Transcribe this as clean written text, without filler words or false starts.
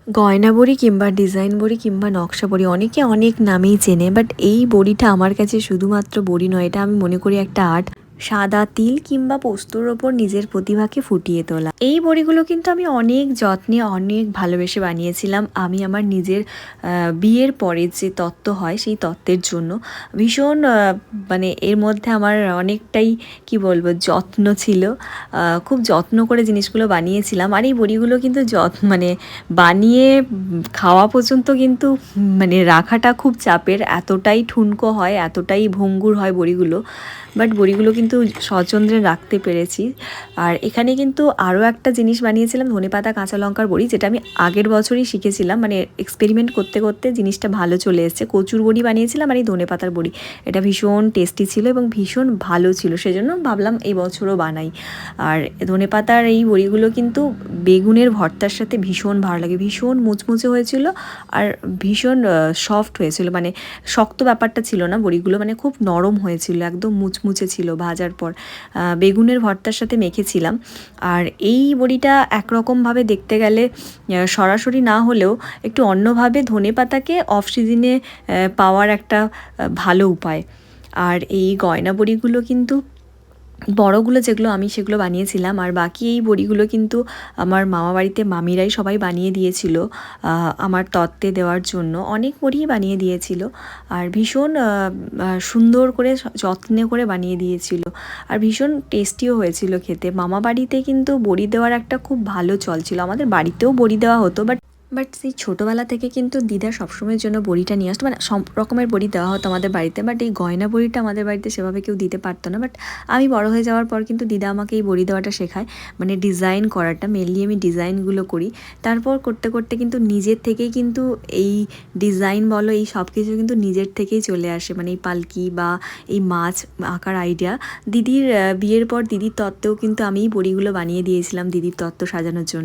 গয়না বড়ি কিংবা ডিজাইন বড়ি কিংবা নকশা বড়ি অনেকে অনেক নামেই চেনে, বাট এই বড়িটা আমার কাছে শুধুমাত্র বড়ি নয়, এটা আমি মনে করি একটা আর্ট। সাদা তিল কিংবা পোস্তর ওপর নিজের প্রতিভাকে ফুটিয়ে তোলা। এই বড়িগুলো কিন্তু আমি অনেক যত্নে অনেক ভালোবেসে বানিয়েছিলাম। আমি আমার নিজের বিয়ের পরে যে তত্ত্ব হয় সেই তত্ত্বের জন্য ভীষণ মানে এর মধ্যে আমার অনেকটাই কি বলবো যত্ন ছিল। খুব যত্ন করে জিনিসগুলো বানিয়েছিলাম। আর এই বড়িগুলো কিন্তু মানে বানিয়ে খাওয়া পর্যন্ত কিন্তু মানে রাখাটা খুব চাপের, এতটাই ঠুনকো হয়, এতটাই ভঙ্গুর হয় বড়িগুলো। বাট বড়িগুলো কিন্তু সচন্দ্রে রাখতে পেরেছি। আর এখানে কিন্তু আরও একটা জিনিস বানিয়েছিলাম, ধনেপাতা কাঁচা লঙ্কার বড়ি, যেটা আমি আগের বছরই শিখেছিলাম, মানে এক্সপেরিমেন্ট করতে করতে জিনিসটা ভালো চলে এসেছে। কচুর বড়ি বানিয়েছিলাম আর এই ধনেপাতার বড়ি, এটা ভীষণ টেস্টি ছিল এবং ভীষণ ভালো ছিল, সেজন্য ভাবলাম এই বছরও বানাই। আর ধনেপাতার এই বড়িগুলো কিন্তু বেগুনের ভর্তার সাথে ভীষণ ভালো লাগে, ভীষণ মুচমুচে হয়েছিল আর ভীষণ সফট হয়েছিল, মানে শক্ত ব্যাপারটা ছিল না বড়িগুলো, মানে খুব নরম হয়েছিল, একদম মুচমুচে ছিল ভাজার পর। বেগুনের ভর্তার সাথে মেখেছিলাম। আর এই বড়িটা একরকমভাবে দেখতে গেলে সরাসরি না হলেও একটু অন্যভাবে ধনেপাতাকে অফ সিজনে পাওয়ার একটা ভালো উপায়। আর এই গয়না বড়িগুলো কিন্তু বড়গুলো যেগুলো আমি সেগুলো বানিয়েছিলাম, আর বাকি এই বড়িগুলো কিন্তু আমার মামা বাড়িতে মামিরাই সবাই বানিয়ে দিয়েছিল আমার তত্ত্বে দেওয়ার জন্য। অনেক বড়িই বানিয়ে দিয়েছিল আর ভীষণ সুন্দর করে যত্নে করে বানিয়ে দিয়েছিল আর ভীষণ টেস্টিও হয়েছিল খেতে। মামা বাড়িতে কিন্তু বড়ি দেওয়ার একটা খুব ভালো চল ছিল, আমাদের বাড়িতেও বড়ি দেওয়া হতো, বাট সেই ছোটোবেলা থেকে কিন্তু দিদা সবসময়ের জন্য বড়িটা নিয়ে আসতো, মানে সব রকমের বড়ি দেওয়া হতো আমাদের বাড়িতে, বাট এই গয়না বড়িটা আমাদের বাড়িতে সেভাবে কেউ দিতে পারতো না। বাট আমি বড় হয়ে যাওয়ার পর কিন্তু দিদা আমাকে এই বড়ি দেওয়াটা শেখায়, মানে ডিজাইন করাটা, মেনলি আমি ডিজাইনগুলো করি। তারপর করতে করতে কিন্তু নিজের থেকেই কিন্তু এই ডিজাইন বলো এই সব কিছু কিন্তু নিজের থেকেই চলে আসে, মানে এই পালকি বা এই মাছ আঁকার আইডিয়া। দিদির বিয়ের পর দিদির তত্ত্বেও কিন্তু আমি বড়িগুলো বানিয়ে দিয়েছিলাম দিদির তত্ত্ব সাজানোর জন্য।